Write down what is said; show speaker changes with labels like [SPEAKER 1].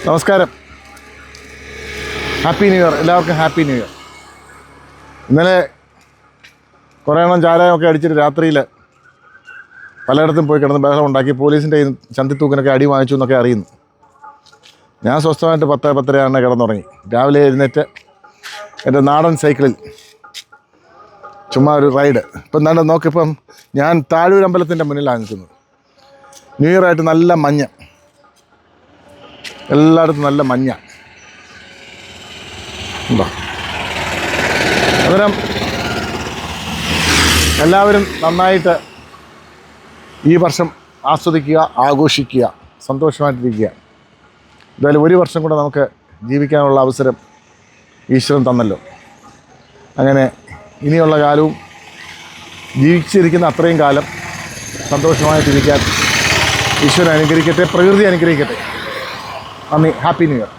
[SPEAKER 1] നമസ്കാരം. Happy new year. എല്ലാവർക്കും happy new year. ഇന്നലെ കുറേ എണ്ണം ചാരായമൊക്കെ അടിച്ചിട്ട് രാത്രിയിൽ പലയിടത്തും പോയി കിടന്ന് ബഹളം ഉണ്ടാക്കി പോലീസിൻ്റെ ചന്തിത്തൂക്കിനൊക്കെ അടി വാങ്ങിച്ചു എന്നൊക്കെ അറിയുന്നു. ഞാൻ സ്വസ്ഥമായിട്ട് 10-10:30 കിടന്നുറങ്ങി. രാവിലെ എഴുന്നേറ്റ് എൻ്റെ നാടൻ സൈക്കിളിൽ ചുമ്മാ ഒരു റൈഡ്. ഇപ്പം എന്താണ് നോക്കിപ്പം ഞാൻ താഴൂർ അമ്പലത്തിൻ്റെ മുന്നിലാണ് നിൽക്കുന്നത്. ന്യൂ ഇയർ ആയിട്ട് നല്ല മഞ്ഞ്, എല്ലായിടത്തും നല്ല മഞ്ഞ ഉണ്ടോ. അന്നേരം എല്ലാവരും നന്നായിട്ട് ഈ വർഷം ആസ്വദിക്കുക, ആഘോഷിക്കുക, സന്തോഷമായിട്ടിരിക്കുക. എന്തായാലും ഒരു വർഷം കൂടെ നമുക്ക് ജീവിക്കാനുള്ള അവസരം ഈശ്വരൻ തന്നല്ലോ. അങ്ങനെ ഇനിയുള്ള കാലവും ജീവിച്ചിരിക്കുന്ന അത്രയും കാലം സന്തോഷമായിട്ടിരിക്കാൻ ഈശ്വരൻ അനുഗ്രഹിക്കട്ടെ, പ്രകൃതി അനുഗ്രഹിക്കട്ടെ. നന്ദി. Happy new year.